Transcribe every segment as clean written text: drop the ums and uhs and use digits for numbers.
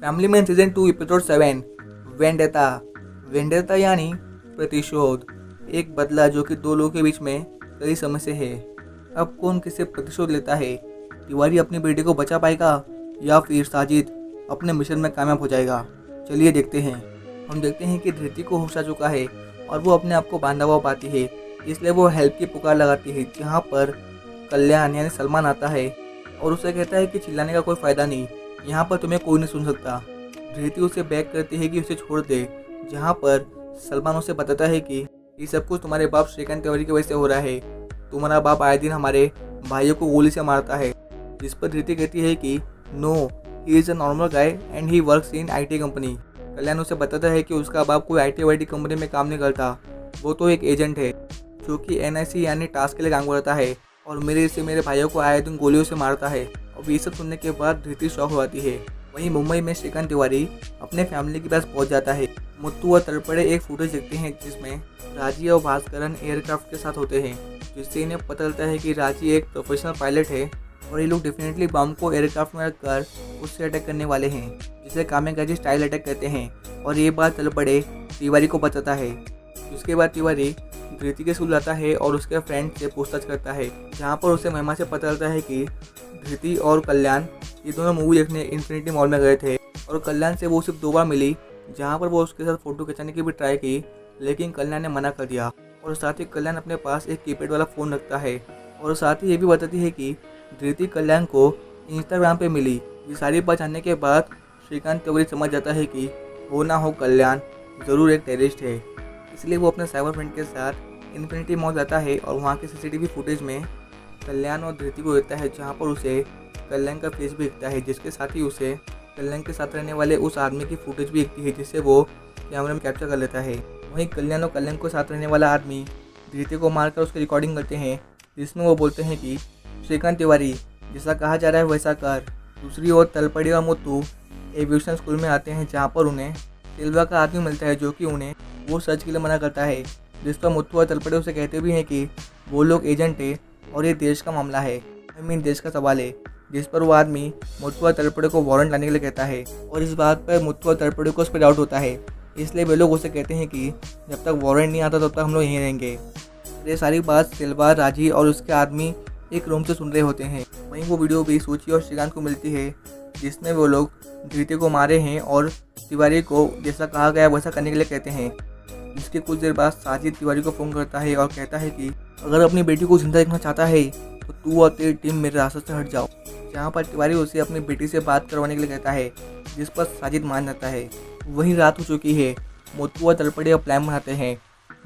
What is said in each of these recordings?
Family man season 2 episode 7 वेंडेता। वेंडेता यानी प्रतिशोध, एक बदला जो कि दो लोगों के बीच में कई समय से है। अब कौन किससे प्रतिशोध लेता है? तिवारी अपनी बेटी को बचा पाएगा या फिर साजिद अपने मिशन में कामयाब हो जाएगा? चलिए देखते हैं। हम देखते हैं कि धृति को होश आ चुका है और वो अपने आप को बांधा हुआ पाती है, इसलिए वो हेल्प की पुकार लगाती है। जहाँ पर कल्याण यानी सलमान आता है और उसे कहता है कि चिल्लाने का कोई फ़ायदा नहीं, यहाँ पर तुम्हें कोई नहीं सुन सकता। धृति उसे बैक करती है कि उसे छोड़ दे, जहाँ पर सलमान उसे बताता है कि ये सब कुछ तुम्हारे बाप श्रीकांत तिवारी की वजह से हो रहा है। तुम्हारा बाप आए दिन हमारे भाइयों को गोली से मारता है। जिस पर धृति कहती है कि no, he is a normal guy and he works in IT company. Kalyan उसे बताता है कि उसका बाप कोई IT कंपनी में काम नहीं करता, वो तो एक एजेंट है जो कि NIC यानी टास्क के लिए काम करता है और मेरे भाइयों को आए दिन गोलियों से मारता है। और ये सब सुनने के बाद धृति शॉक हो जाती है। वहीं मुंबई में श्रीकांत तिवारी अपने फैमिली के पास पहुंच जाता है। मुत्तू और तड़पड़े एक फुटेज देखते हैं जिसमें राजी और भास्करन एयरक्राफ्ट के साथ होते हैं, जिससे इन्हें पता चलता है कि राजी एक प्रोफेशनल पायलट है और ये लोग डेफिनेटली बम को एयरक्राफ्ट में रखकर उससे अटैक करने वाले हैं, जिसे कामेगाजी स्टाइल अटैक कहते हैं। और ये बात तड़पड़े तिवारी को बताता है। उसके बाद तिवारी धृति के स्कूल जाता है और उसके फ्रेंड से पूछताछ करता है, जहाँ पर उसे महिमा से पता चलता है कि धृति और कल्याण ये दोनों मूवी देखने इन्फिनिटी मॉल में गए थे और कल्याण से वो सिर्फ 2 बार मिली, जहाँ पर वो उसके साथ फोटो खिंचाने की भी ट्राई की, लेकिन कल्याण ने मना कर दिया। और साथ ही कल्याण अपने पास एक कीपैड वाला फ़ोन रखता है और साथ ही ये भी बताती है कि धृति कल्याण को इंस्टाग्राम पे मिली। ये सारी बात जानने के बाद श्रीकांत तिवारी समझ जाता है कि हो ना हो कल्याण ज़रूर एक टेररिस्ट है, इसलिए वो अपने साइबर फ्रेंड के साथ इन्फिनिटी मॉल जाता है और वहाँ के CCTV फुटेज में कल्याण और धृति को देखता है, जहाँ पर उसे कल्याण का फेस भी दिखता है, जिसके साथ ही उसे कल्याण के साथ रहने वाले उस आदमी की फुटेज भी दिखती है, जिससे वो कैमरे में कैप्चर कर लेता है। वहीं कल्याण और कल्याण के साथ रहने वाला आदमी धृति को मारकर उसकी रिकॉर्डिंग करते हैं, जिसमें वो बोलते हैं कि श्रीकांत तिवारी जैसा कहा जा रहा है वैसा कर। दूसरी ओर तलपड़ी और मुत्तू एविएशन स्कूल में आते हैं, जहाँ पर उन्हें सिल्वा का आदमी मिलता है, जो कि उन्हें वो सर्च के लिए मना करता है। जिस पर मुत्तू और तलपड़े उसे कहते भी हैं कि वो लोग एजेंट है और ये देश का मामला है, देश का सवाल है। जिस पर वो आदमी मुत्तू और तलपड़े को वारंट लाने के लिए कहता है और इस बात पर मुत्तू और तलपड़े को उस पर डाउट होता है, इसलिए वे लोग उसे कहते हैं कि जब तक वारंट नहीं आता तब तक हम लोग यहीं रहेंगे। ये सारी बात सिल्वा, राजी और उसके आदमी एक रूम से सुन रहे होते हैं। वहीं वो वीडियो भी सूची और श्रीकांत को मिलती है, जिसमें वो लोग धृति को मारे हैं और तिवारी को जैसा कहा गया वैसा करने के लिए कहते हैं। इसके कुछ देर बाद साजिद तिवारी को फ़ोन करता है और कहता है कि अगर अपनी बेटी को जिंदा देखना चाहता है तो तू और तेरी टीम मेरे रास्ते से हट जाओ। जहाँ पर तिवारी उसे अपनी बेटी से बात करवाने के लिए कहता है, जिस पर साजिद मान जाता है। वहीं रात हो चुकी है। मुत्तू और तलपड़े अब प्लान बनाते हैं,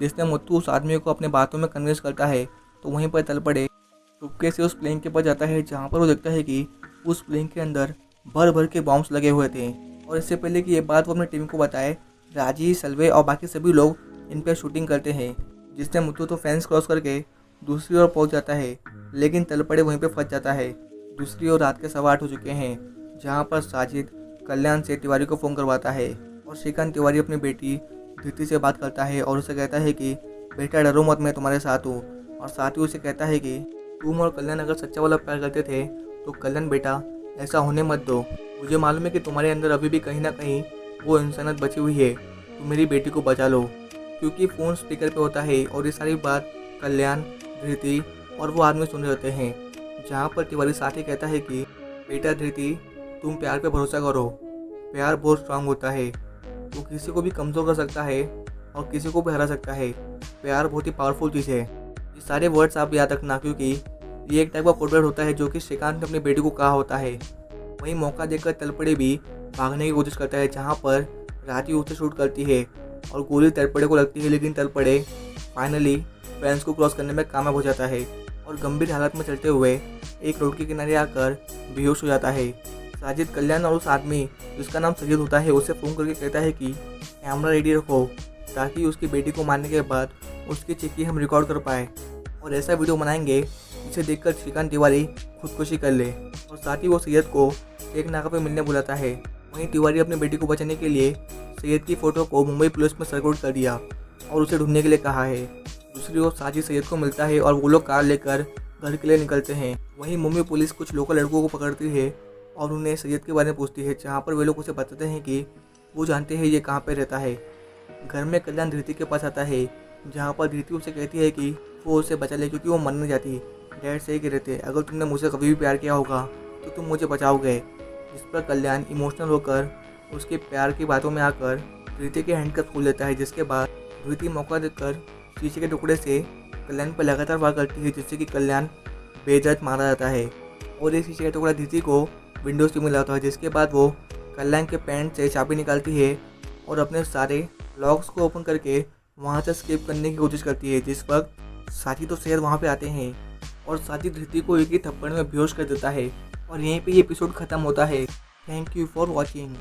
जिसमें मुत्तू उस आदमी को अपने बातों में कन्विंस करता है। तो वहीं पर तलपड़े चुपके से उस प्लेन के पास जाता है, जहाँ पर वो देखता है कि उस प्लेन के अंदर भर भर के बॉम्ब्स लगे हुए थे। और इससे पहले कि ये बात वो अपनी टीम को बताए, राजी, सलवे और बाकी सभी लोग इन पर शूटिंग करते हैं, जिससे मुत्तू तो फेंस क्रॉस करके दूसरी ओर पहुंच जाता है, लेकिन तलपड़े वहीं पे फंस जाता है। दूसरी ओर रात के 8:15 हो चुके हैं, जहां पर साजिद कल्याण से तिवारी को फ़ोन करवाता है और श्रीकांत तिवारी अपनी बेटी धृति से बात करता है और उसे कहता है कि बेटा डरो मत, मैं तुम्हारे साथ हूँ। और साथ ही उसे कहता है कि तुम और कल्याण अगर सच्चा वाला प्यार करते थे तो कल्याण बेटा ऐसा होने मत दो। मुझे मालूम है कि तुम्हारे अंदर अभी भी कहीं ना कहीं वो इंसानियत बची हुई है, तो मेरी बेटी को बचा लो। क्योंकि फ़ोन स्पीकर पे होता है और ये सारी बात कल्याण, धृति और वो आदमी सुन रहे होते हैं, जहाँ पर तिवारी साथ ही कहता है कि बेटा धृति, तुम प्यार पे भरोसा करो, प्यार बहुत स्ट्रांग होता है, वो किसी को भी कमज़ोर कर सकता है और किसी को भी हरा सकता है। प्यार बहुत ही पावरफुल चीज़ है। ये सारे वर्ड्स आप याद रखना, क्योंकि ये एक टाइप का कोड वर्ड होता है जो कि श्रीकांत ने अपनी बेटी को कहा होता है। वहीं मौका देखकर तलपड़े भी भागने की कोशिश करता है, जहाँ पर राजी उसे शूट करती है और गोली तलपड़े को लगती है, लेकिन तलपड़े फाइनली फेंस को क्रॉस करने में कामयाब हो जाता है और गंभीर हालत में चलते हुए एक रोड के किनारे आकर बेहोश हो जाता है। साजिद कल्याण और उस आदमी जिसका नाम सैयद होता है उसे फ़ोन करके कहता है कि कैमरा रेडी रखो, ताकि उसकी बेटी को मारने के बाद उसकी चीखें हम रिकॉर्ड कर पाए और ऐसा वीडियो बनाएंगे जिसे देखकर श्रीकांत तिवारी खुदकुशी कर ले। और साथ ही वो सैयद को एक नाका पे मिलने बुलाता है। वहीं तिवारी अपनी बेटी को बचाने के लिए सैयद की फ़ोटो को मुंबई पुलिस में सर्कुलेट कर दिया और उसे ढूंढने के लिए कहा है। दूसरी ओर साजिद सैयद को मिलता है और वो लोग कार लेकर घर के लिए निकलते हैं। वहीं मुंबई पुलिस कुछ लोकल लड़कों को पकड़ती है और उन्हें सैयद के बारे में पूछती है, जहाँ पर वे लोग उसे बताते हैं कि वो जानते हैं ये कहाँ पर रहता है। घर में कल्याण धृति के पास आता है, जहाँ पर धृति उसे कहती है कि वो उसे बचा ले क्योंकि वो मर नहीं जाती। डैड सही कह रहे थे, अगर तुमने मुझसे कभी भी प्यार किया होगा तो तुम मुझे बचाओगे। जिस पर कल्याण इमोशनल होकर उसके प्यार की बातों में आकर धृति के हैंडकफ खोल देता है, जिसके बाद धृति मौका देकर शीशे के टुकड़े से कल्याण पर लगातार वार करती है, जिससे कि कल्याण बेदर्द मारा जाता है और एक शीशे का टुकड़ा धृति को विंडो से मिला होता है। जिसके बाद वो कल्याण के पैंट से चाबी निकालती है और अपने सारे लॉक्स को ओपन करके वहाँ से एस्केप करने की कोशिश करती है। जिस वक्त साथी तो शहर वहाँ पे आते हैं और साथी धृति को एक ही थप्पड़ में बेहोश कर देता है और यहीं पे ये एपिसोड ख़त्म होता है। Thank you for watching.